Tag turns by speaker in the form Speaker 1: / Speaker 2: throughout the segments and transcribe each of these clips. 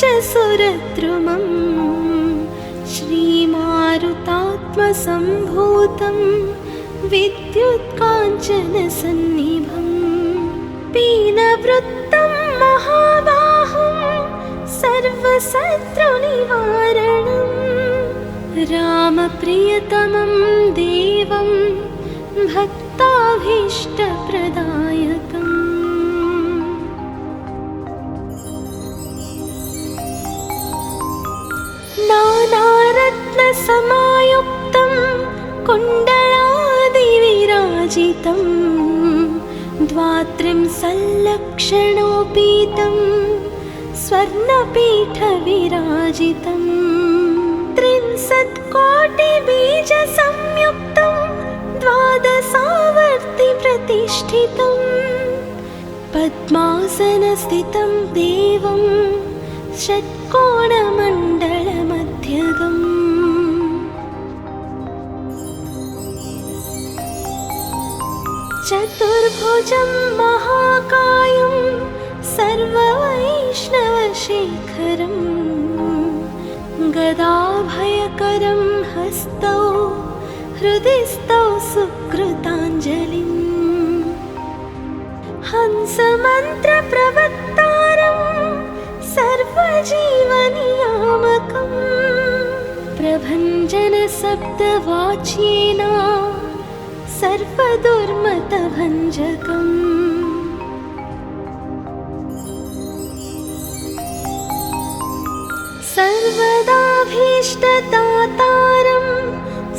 Speaker 1: सुरद्रुमं श्रीमारुतात्मसम्भूतं विद्युत्काञ्चनसन्निभं पीनवृत्तं महाबाहुं सर्वशत्रुनिवारणं रामप्रियतमं देवं भक्ताभीष्टप्रदायकम् नानारत्नसमायुक्तं कुण्डलादिविराजितं द्वात्रिंशल्लक्षणोपीतं स्वर्णपीठविराजितं 63कोटिबीजसंयुक्तं द्वादशावर्तिप्रतिष्ठितं पद्मासनस्थितं देवं षट्कोणमण्डलमध्यगम् चतुर्भुजं महाकायं सर्ववैष्णवशेखरं गदाभयकरं हस्तौ हृदि स्तौ सुकृताञ्जलिं हंसमन्त्रप्रवक्तारं सर्वजीवनियामकं प्रभञ्जनशब्दवाच्येन सर्वदुर्मतभञ्जकम् सर्वदाभीष्टदातारं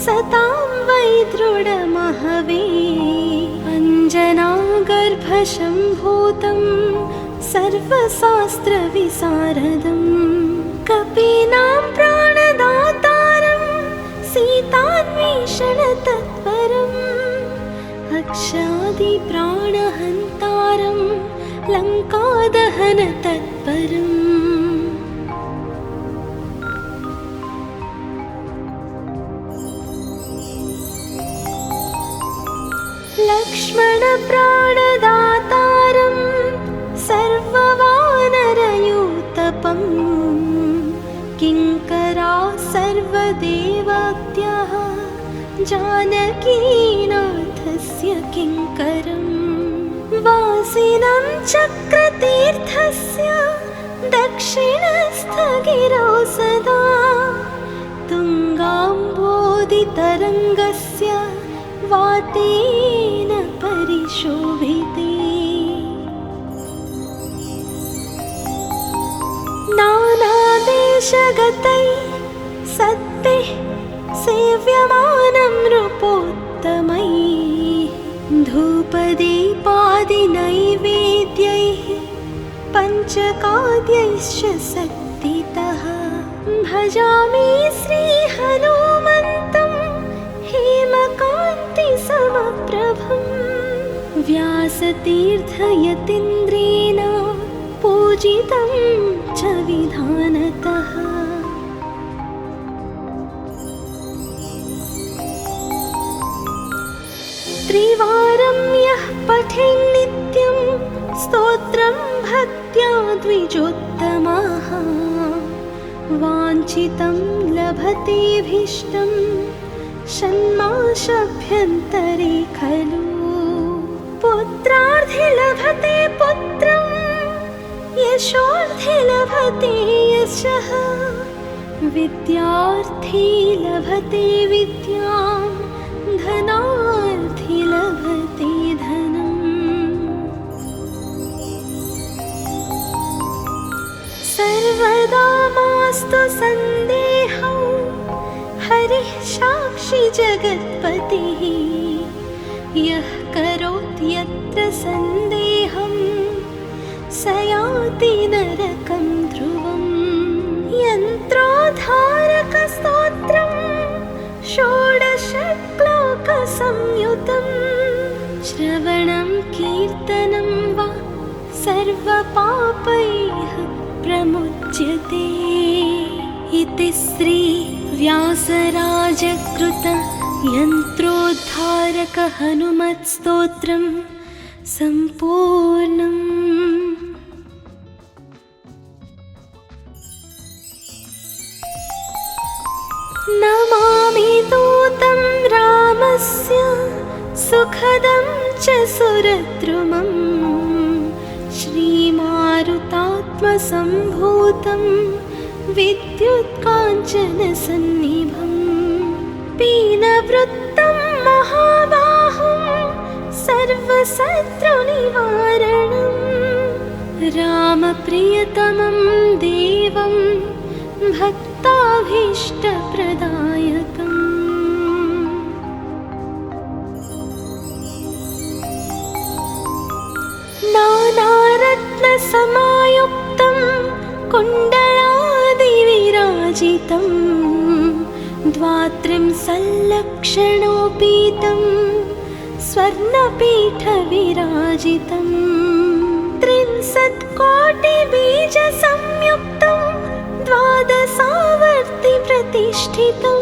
Speaker 1: सतां वै दृढमहवे अञ्जनागर्भशम्भूतं सर्वशास्त्रविशारदं कपीनां प्राणदातारं सीतान्वेषणतत्परम् अक्षादिप्राणहन्तारं लङ्कादहनतत्परम् लक्ष्मणप्राणदातारं सर्ववानरयूतपं किङ्करा सर्वदेवाद्यः जानकीनाथस्य किङ्करं वासिनं चक्रतीर्थस्य दक्षिणस्थगिरौ सदा तुङ्गाम्बोधितरङ्गस्य वातेन परिशोभिते नानादेशगतैः सत्तैः सेव्यमानं नृपोत्तमैः धूपदीपादिनैवेद्यैः पञ्चकाद्यैश्च शक्तितः भजामि श्रीहनुमन्तं हेमकान्तिसमप्रभं व्यासतीर्थयतीन्द्रेण पूजितं च विधानतः त्रिवारं यः पठेन्नित्यं स्तोत्रं भक्त्या द्विजोत्तमः वाञ्छितं लभतेऽभीष्टं षण्मासाभ्यन्तरे खलु पुत्रार्थे लभते पुत्रं यशोर्थे लभते यशः विद्यार्थी लभते विद्यां धनार्थी लभते धनम् सर्वदा मास्तु सन्देहौ हरिः साक्षी जगत्पतिः यः करोति यत्र सन्देहं स याति नरकं ध्रुवम् यन्त्रोद्धारकस्तोत्रं षोडशश्लोकसंयुतं श्रवणं कीर्तनं वा सर्वपापैः प्रमुच्यते इति श्री व्यासराजकृत यन्त्रोद्धारक हनुमत्स्तोत्रं सम्पूर्णम्। नमामि दूतं रामस्य सुखदं च सुरद्रुमं श्रीमारुतात्मसम्भूतं विद्युत्काञ्चनसन्निभं पीनवृत्तं महाबाहुं सर्वशत्रुनिवारणं रामप्रियतमं देवं भक्ताभीष्टप्रदायकम् नानारत्नसमायुक्तं कुण्डलादिविराजितं द्वात्रिंशल्लक्षणोपीतं स्वर्णपीठविराजितं 63,000,000बीजसंयुक्तं द्वादशावर्तिप्रतिष्ठितं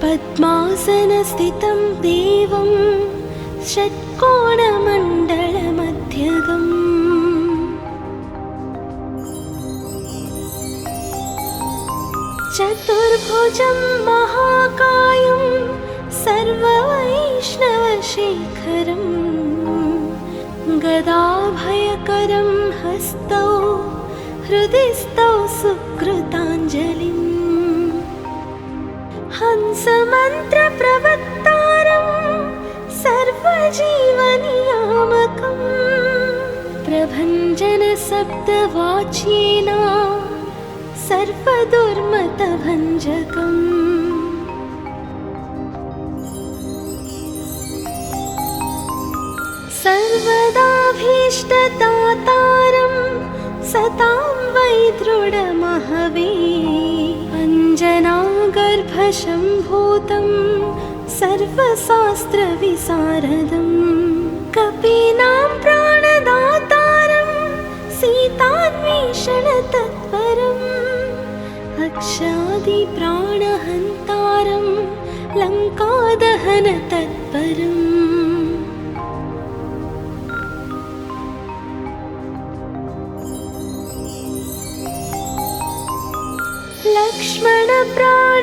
Speaker 1: पद्मासनस्थितं देवं षट्कोणमण्डलमध्यगम् चतुर्भुजं महाकायं सर्ववैष्णवशेखरं गदाभयकरं हस्तौ हृदिस्थौ सुकृताञ्जलिं हंसमन्त्रप्रवक्तारं सर्वजीवनियामकं प्रभञ्जनशब्दवाच्येन सर्वदुर्मतभञ्जकम् सर्वदाभीष्टदातारं सतां वै दृढमहवे अञ्जनागर्भशम्भूतं सर्वशास्त्रविशारदं कपीनां प्राणदातारं सीतान्वेषणतत्परम् अक्षादिप्राणहन्तारं लङ्कादहनतत्परम्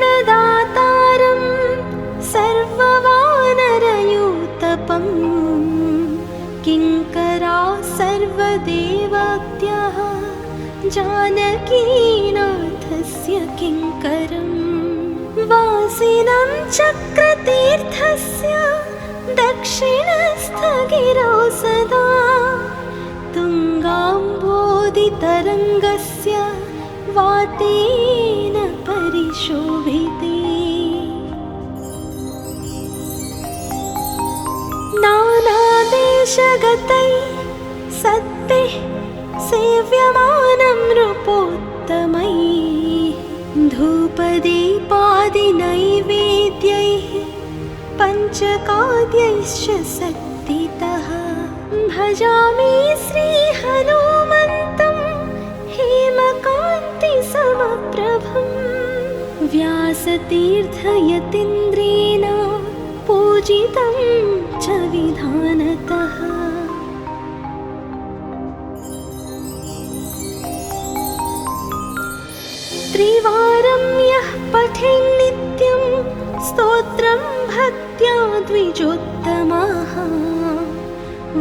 Speaker 1: लक्ष्मणप्राणदातारं सर्ववानरयूतपं किङ्करा सर्वदेवत्याः जानकीनाथस्य किङ्करं वासिनं चक्रतीर्थस्य दक्षिणस्थगिरौ सदा तुङ्गाम्बोधितरङ्गस्य वातेन परिशोभिते नानादेशगतै सत्तिः सेव्यमानं नृपोत्तमैः धूपदीपादिनैवेद्यैः पञ्चकाद्यैश्च शक्तितः भजामि श्रीहनुमन्तं हेमकान्तिसमप्रभं व्यासतीर्थयतीन्द्रेण पूजितं च विधानतः त्रिवारं यः पठेन्नित्यं स्तोत्रं भक्त्या द्विजोत्तमः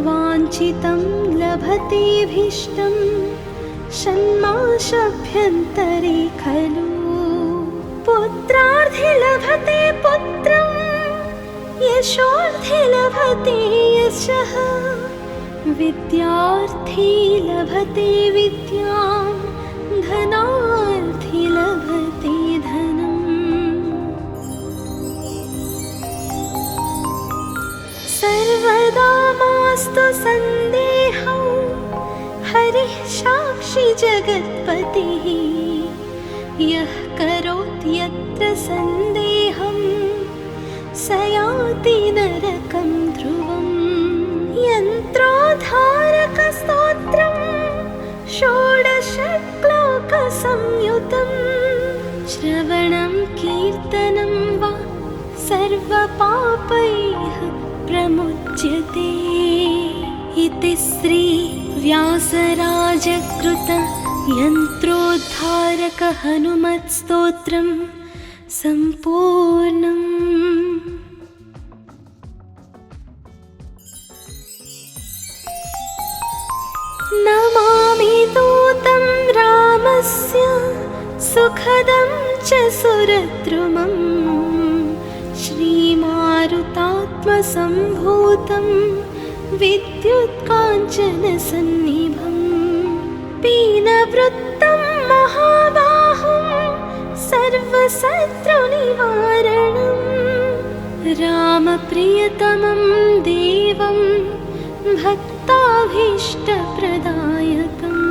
Speaker 1: वाञ्छितं लभतेऽभीष्टं षण्मासाभ्यन्तरे खलु पुत्रार्थे लभते पुत्रं यशोर्थे लभते यशः विद्यार्थी लभते विद्यां धनार्थी लभते धनम् सर्वदा मास्तु सन्देहौ हरिः साक्षी जगत्पतिः यः करोति यत्र सन्देहं स याति नरकं ध्रुवम् यन्त्रोद्धारकस्तोत्रं षोडशश्लोकसंयुतं श्रवणं कीर्तनं वा सर्वपापैः प्रमुच्यते इति श्री व्यासराजकृत यन्त्रोद्धारक हनुमत्स्तोत्रं सम्पूर्णम्। नमामि दूतं रामस्य सुखदं च सुरद्रुमं श्रीमारुतात्मसम्भूतं विद्युत्काञ्चनसन्निभं पीनवृत्तं महाबाहुं सर्वशत्रुनिवारणं रामप्रियतमं देवं भक्ताभीष्टप्रदायकम्।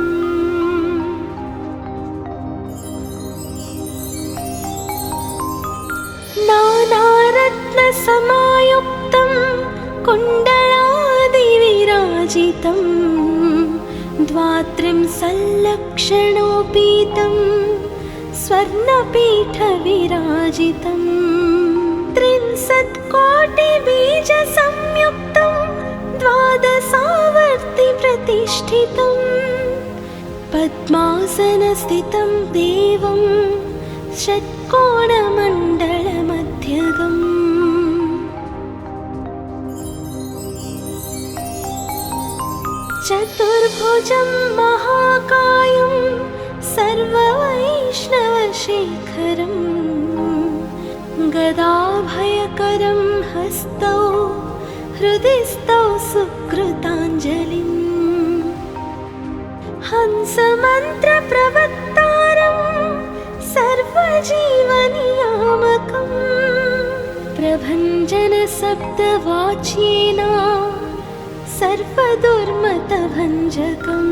Speaker 1: नानारत्नसमायुक्तं कुण्डलादिविराजितं द्वात्रिंशल्लक्षणोपीतं स्वर्णपीठविराजितं 63,000,000बीजसंयुक्तं द्वादशावर्तिप्रतिष्ठितं पद्मासनस्थितं देवं षट्कोणमण्डलमध्यगम् चतुर्भुजं महाकायं सर्ववैष्णवशेखरं गदाभयकरं हस्तौ हृदि स्तौ सुकृताञ्जलिम् हंसमन्त्रप्रवक्तारं सर्वजीवनियामकं प्रभञ्जनशब्दवाच्येन सर्वदुर्मतभञ्जकम्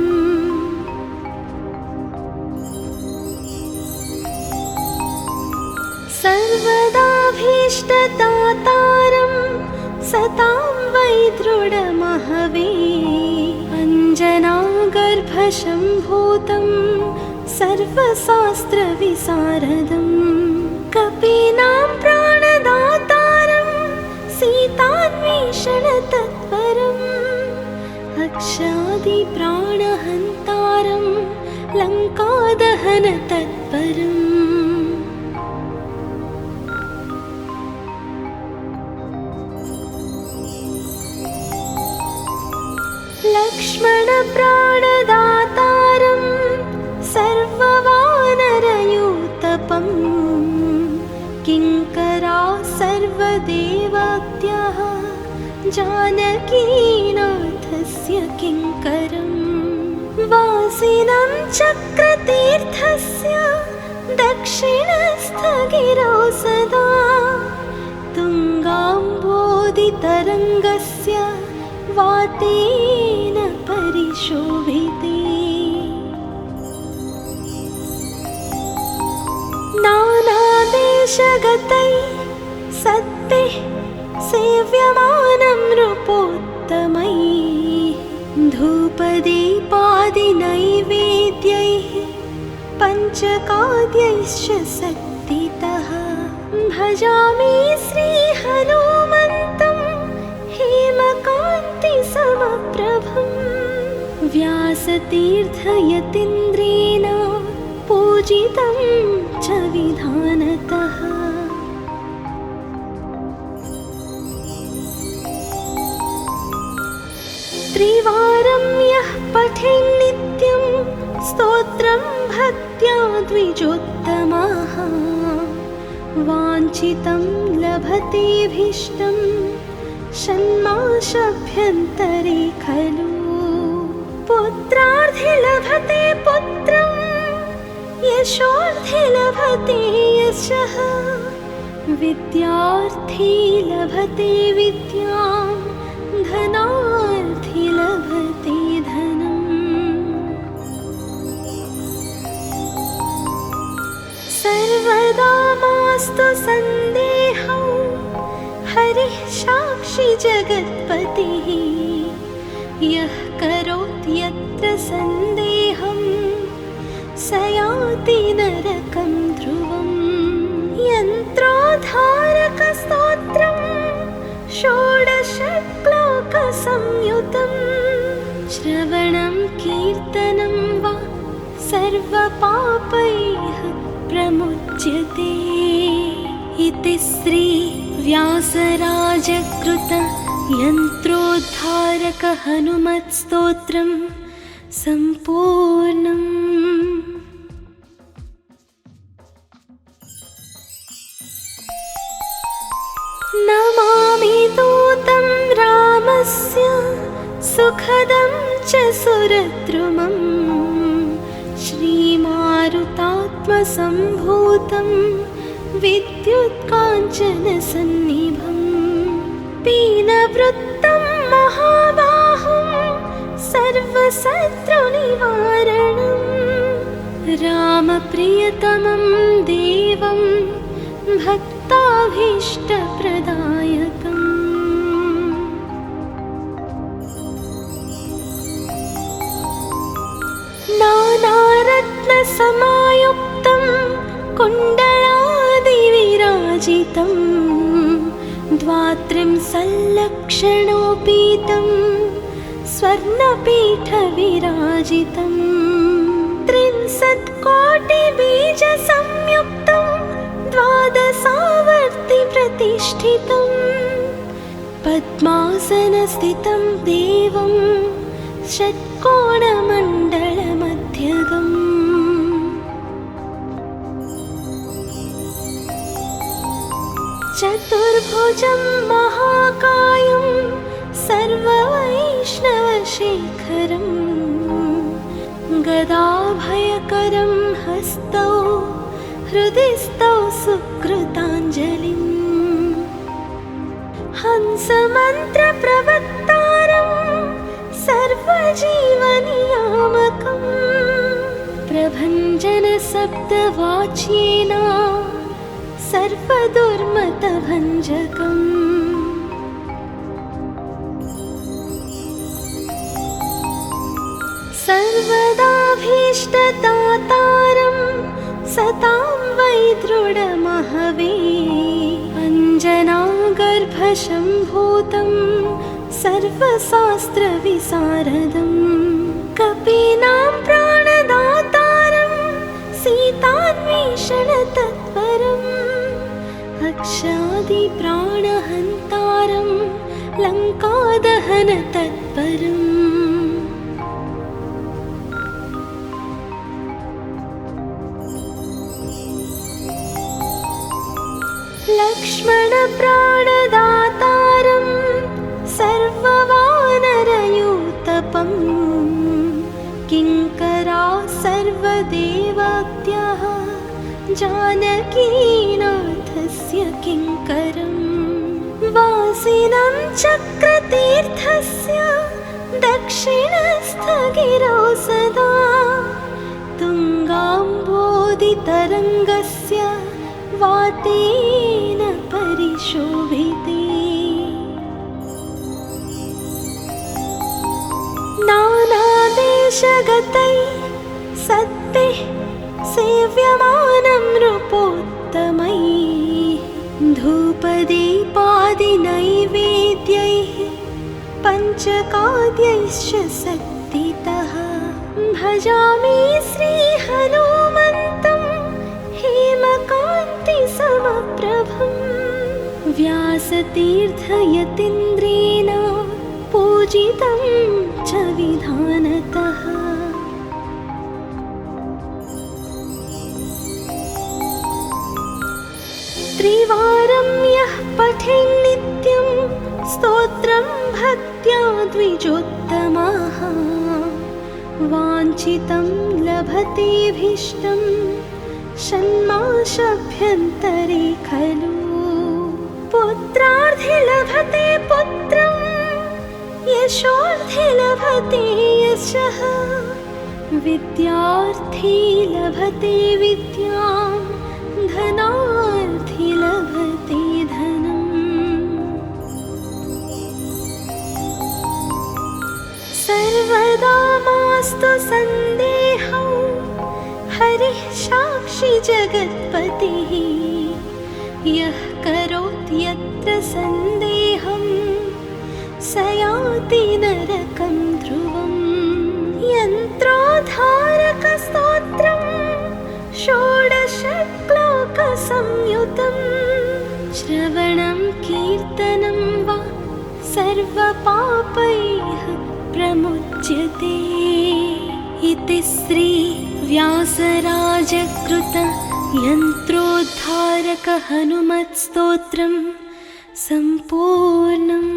Speaker 1: सर्वदाभीष्टदातारं सतां वै दृढमहवे अञ्जनागर्भशम्भूतं सर्वशास्त्रविशारदं कपीनां प्राणदातारं सीतान्वेषणतत्परम् अक्षादिप्राणहन्तारं लङ्कादहनतत्परम् लक्ष्मणप्राणदातारं सर्ववानरयूतपं किङ्करा सर्वदेवत्याः जानकीनाथस्य किङ्करं वासिनं चक्रतीर्थस्य दक्षिणस्थगिरौ सदा तुङ्गाम्बोधितरङ्गस्य वातेन परिशोभिते नानादेशगतैः सद्भिः सेव्यमानं नृपोत्तमैः धूपदीपादिनैवेद्यैः पञ्चकाद्यैश्च शक्तितः भजामि श्रीहनुमन्तं हेमकान्तिसमप्रभं व्यासतीर्थयतीन्द्रेण पूजितं च विधानतः त्रिवारं यः पठेन्नित्यं स्तोत्रं भक्त्या द्विजोत्तमः वाञ्छितं लभतेऽभीष्टं षण्मासाभ्यन्तरे खलु पुत्रार्थे लभते पुत्रं यशोर्थे लभते यशः विद्यार्थी लभते विद्यां धनार्थी लभते धनम् सर्वदा मास्तु सन्देहौ हरिः साक्षी जगत्पतिः यः करोति यत्र सन्देहं स याति नरकं ध्रुवम् यन्त्रोद्धारकस्तोत्रं षोडशश्लोकसंयुतं श्रवणं कीर्तनं वा सर्वपापैः प्रमुच्यते। इति श्री व्यासराजकृत यन्त्रोद्धारक हनुमत्स्तोत्रं सम्पूर्णम्। नमामि दूतं रामस्य सुखदं च सुरद्रुमं श्रीमारुतात्मसम्भूतं विद्युत्काञ्चनसन्निभं पीनवृत्तं महाबाहुं सर्वशत्रुनिवारणं रामप्रियतमं देवं भक्ताभीष्टप्रदायकम्। नानारत्नसमायुक्तं कुण्डलादिविराजितं द्वात्रिंशल्लक्षणोपीतं स्वर्णपीठविराजितं 30,000,000,बीजसंयुक्तं द्वादशावर्तिप्रतिष्ठितं पद्मासनस्थितं देवं षट्कोणमण्डलमध्यगम् चतुर्भुजं महाकायं सर्ववैष्णवशेखरं गदाभयकरं हस्तौ हृदिस्थौ सुकृताञ्जलिं हंसमन्त्रप्रवक्तारं सर्वजीवनियामकं प्रभञ्जनशब्दवाच्येन सर्वदुर्मतभञ्जकम् सर्वदाभीष्टदातारं सतां वै दृढमहवे अञ्जनागर्भसम्भूतं सर्वशास्त्रविशारदं कपीनां प्राणदातारं सीतान्वेषणतत्परम् अक्षादिप्राणहन्तारं लङ्कादहनतत्परम् लक्ष्मणप्राणदातारं सर्ववानरयूतपं किङ्करा सर्वदेवत्याः जानकीनाथस्य किङ्करं वासिनं चक्रतीर्थस्य दक्षिणस्थगिरौ सदा तुङ्गाम्बोधितरङ्गस्य वातेन परिशोभिते नानादेशगतै सत्तिः सेव्यमानं नृपोत्तमैः धूपदीपादिनैवेद्यैः पञ्चकाद्यैश्च शक्तितः भजामि श्रीहनुमन्तं हेमकान्तिसमप्रभं व्यासतीर्थयतीन्द्रेण पूजितं च विधानतः त्रिवारं यः पठेन्नित्यं स्तोत्रं भक्त्या द्विजोत्तमः वाञ्छितं लभतेऽभीष्टं षण्मासाभ्यन्तरे खलु पुत्रार्थे लभते पुत्रं यशोर्थे लभते यशः विद्यार्थी लभते विद्यां धनार्थी लभते धनम् सर्वदा मास्तु सन्देहौ हरिः साक्षी जगत्पतिः यः करोति यत्र सन्देहं स याति नरकं ध्रुवम् यन्त्रोद्धारकस्तोत्रं षोडशश्लोकसंयुतं श्रवणं कीर्तनं वा सर्वपापैः प्रमुच्यते इति श्री व्यासराजकृत यन्त्रोद्धारक हनुमत्स्तोत्रं सम्पूर्णम्।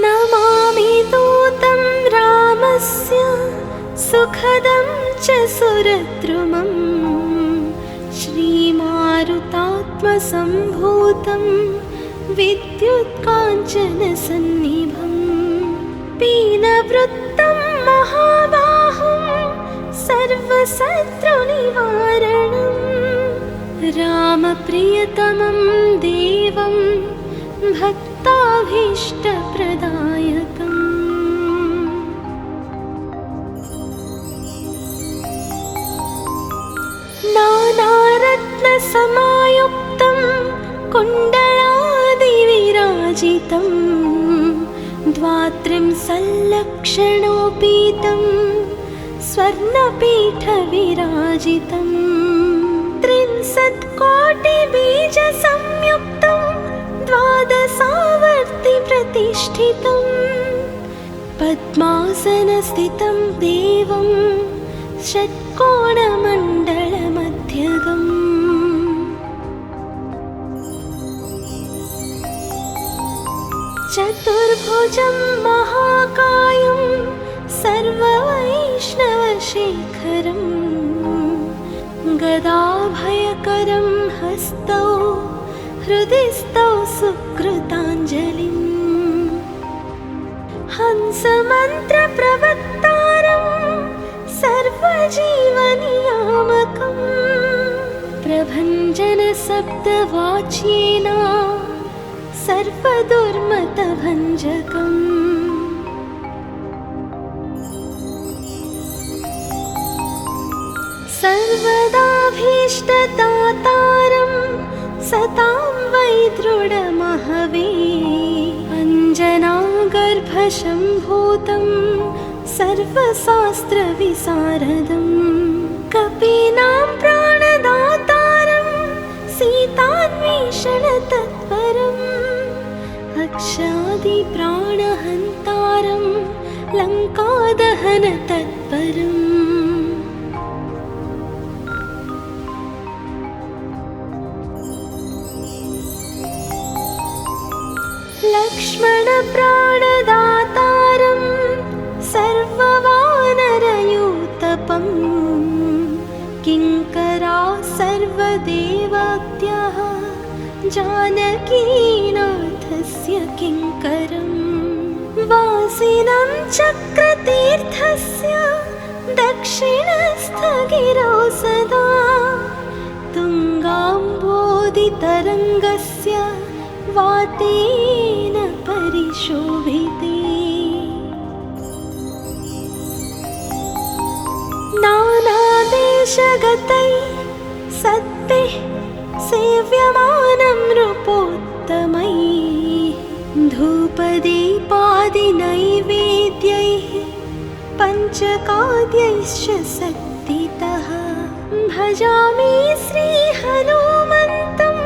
Speaker 1: नमामि दूतं रामस्य सुखदं च सुरद्रुमं श्रीमारुतात्मसम्भूतं विद्युत्काञ्चनसन्निभं पीनवृत्तं महाबाहुं सर्वशत्रुनिवारणं रामप्रियतमं देवं भक्ताभीष्टप्रदायकम्। नानारत्नसमायुक्तं कुण्डलादिविराजितं द्वात्रिंशल्लक्षणोपीतं स्वर्णपीठविराजितं 63,000,000बीजसंयुक्तं द्वादशावर्तिप्रतिष्ठितं पद्मासनस्थितं देवं षट्कोणमण्डलमध्यगम् चतुर्भुजं महाकायं सर्ववैष्णवशेखरं गदाभयकरं हस्तौ हृदि स्तौ सुकृताञ्जलिं हंसमन्त्रप्रवक्तारं सर्वजीवनियामकं प्रभञ्जनशब्दवाच्येन सर्वदुर्मतभञ्जकम् सर्वदाभीष्टदातारं सतां वै दृढमहवे अञ्जनागर्भशम्भूतं सर्वशास्त्रविशारदं कपीनां प्राणदातारं सीतान्वेषणतत्परम् अक्षादिप्राणहन्तारं लङ्कादहनतत्परम् लक्ष्मणप्राणदातारं सर्ववानरयूतपं किङ्करा सर्वदेवत्याः जानकीनाथस्य किङ्करं वासिनं चक्रतीर्थस्य दक्षिणस्थगिरौ सदा तुङ्गाम्बोधितरङ्गस्य वातेन परिशोभिते नानादेशगतैः सद्भिः सेव्यमानं नृपोत्तमैः धूपदीपादिनैवेद्यैः पञ्चकाद्यैश्च शक्तितः भजामि श्रीहनुमन्तं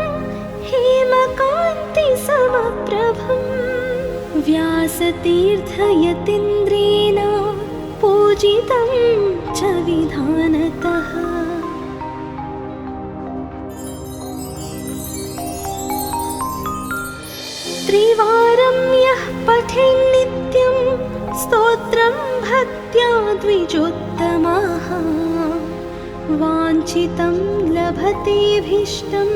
Speaker 1: हेमकान्तिसमप्रभं व्यासतीर्थयतीन्द्रेण पूजितं च विधानतः त्रिवारं यः पठेन्नित्यं स्तोत्रं भक्त्या द्विजोत्तमः वाञ्छितं लभतेऽभीष्टं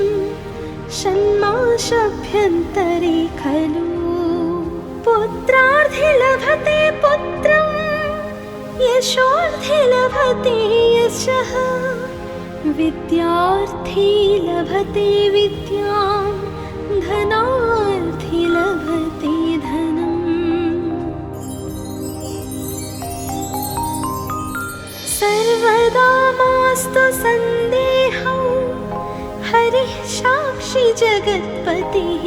Speaker 1: षण्मासाभ्यन्तरे खलु पुत्रार्थे लभते पुत्रं यशोर्थे लभते यशः विद्यार्थी लभते विद्यां धनार्थी लभते धनम् सर्वदा मास्तु सन्देहौ हरिः साक्षी जगत्पतिः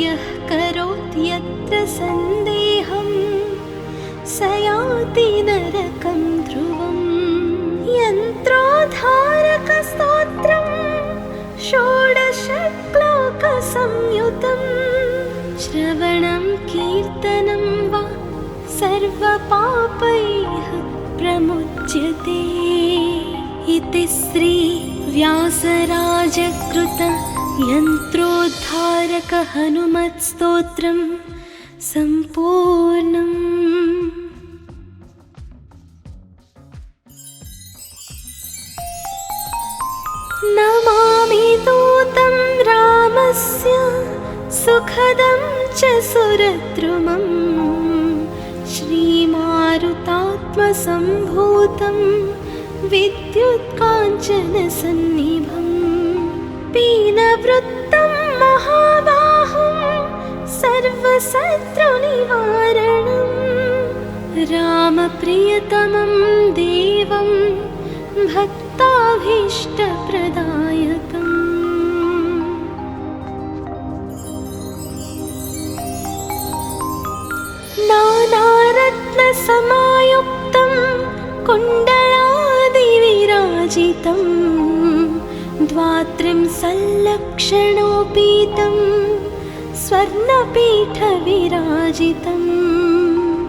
Speaker 1: यः करोति यत्र सन्देहं स याति नरकं ध्रुवम् संयुतं श्रवणं कीर्तनं वा सर्वपापैः प्रमुच्यते इति श्री व्यासराजकृत यन्त्रोद्धारक हनुमत्स्तोत्रं सम्पूर्णम्। नमामि दूतं रामस्य सुखदं च सुरद्रुमं श्रीमारुतात्मसम्भूतं विद्युत्काञ्चनसन्निभं पीनवृत्तं महाबाहुं सर्वशत्रुनिवारणं रामप्रियतमं देवं भक्ताभीष्टप्रदायकम्। नानारत्नसमायुक्तं कुण्डलादिविराजितं द्वात्रिंशल्लक्षणोपीतं स्वर्णपीठविराजितं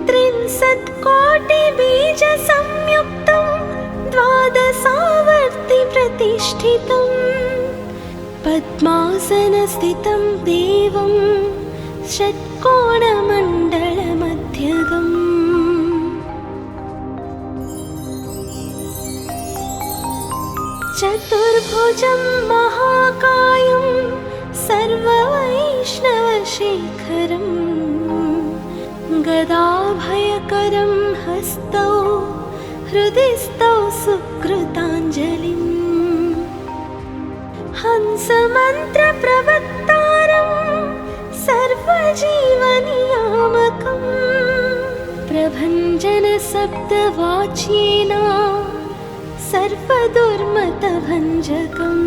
Speaker 1: 63,000,000बीजसंयुक्तं द्वादशावर्तिप्रतिष्ठितं पद्मासनस्थितं देवं षट्कोणमण्डलमध्यगम् चतुर्भुजं महाकायं सर्ववैष्णवशेखरं गदाभयकरं हस्तौ हृदिस्थौ सुकृताञ्जलिं हंसमन्त्रप्रवक्तारं सर्वजीवनियामकं प्रभञ्जनशब्दवाच्येन सर्वदुर्मतभञ्जकम्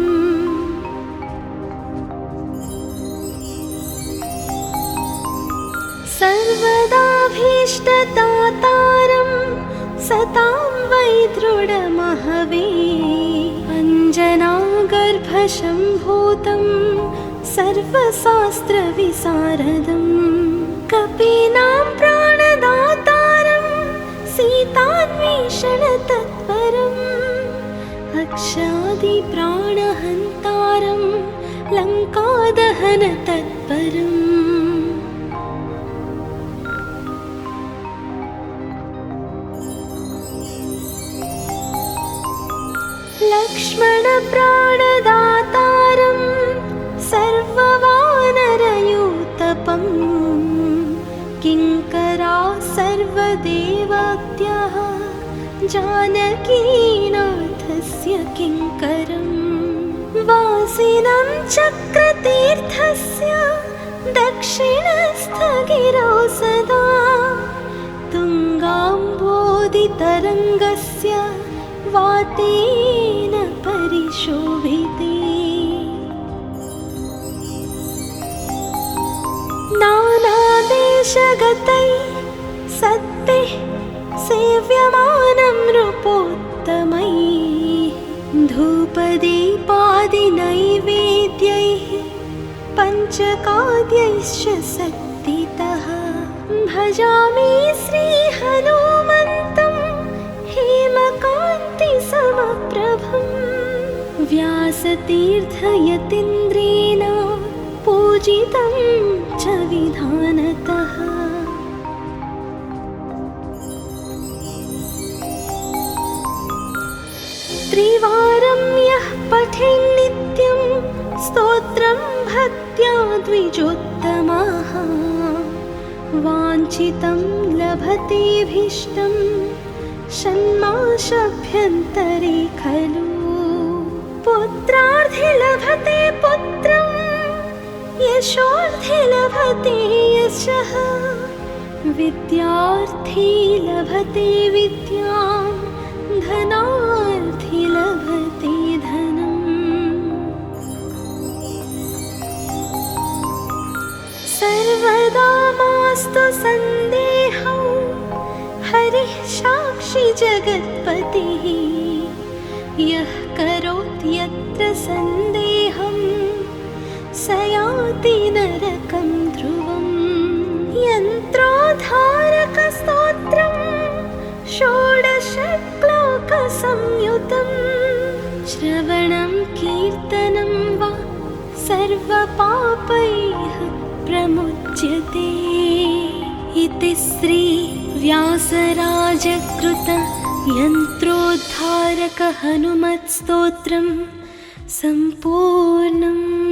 Speaker 1: सर्वदाभीष्टदातारं सतां वै दृढमहवे अञ्जनागर्भशम्भूतं सर्वशास्त्रविशारदं कपीनां प्राणदातारं सीतान्वेषणतत्परम् अक्षादिप्राणहन्तारं लङ्कादहनतत्परम् लक्ष्मणप्राणदातारं सर्ववानरयूतपं किङ्करा सर्वदेवाद्यः जानकीनाथस्य किङ्करं वासिनं चक्रतीर्थस्य दक्षिणस्थगिरौ सदा तुङ्गाम्बोधितरङ्गस्य वातेन परिशोभिते नानादेशगतैः सत्भिः सेव्यमानं नृपोत्तमैः धूपदीपादिनैवेद्यैः पञ्चकाद्यैश्च शक्तितः भजामि श्रीहनुमन्तं हेमकान्तिसमप्रभं व्यासतीर्थयतीन्द्रेण पूजितं च विधानतः त्रिवारं यः पठेन्नित्यं स्तोत्रं भक्त्या द्विजोत्तमः वाञ्छितं लभतेऽभीष्टं षण्मासाभ्यन्तरे खलु पुत्रार्थे लभते पुत्रं यशोर्थे लभते यशः विद्यार्थी लभते विद्यां धनार्थी लभते धनम् सर्वदा मास्तु सन्देहौ हरिः साक्षी जगत्पतिः यः करोति यत्र सन्देहं स याति नरकं ध्रुवम् यन्त्रोद्धारकस्तोत्रम् षोडशश्लोकसंयुतम् श्रवणं कीर्तनं वा सर्वपापैः प्रमुच्यते इति श्री व्यासराजकृत यन्त्रोद्धारक हनुमत्स्तोत्रम् सम्पूर्णम्।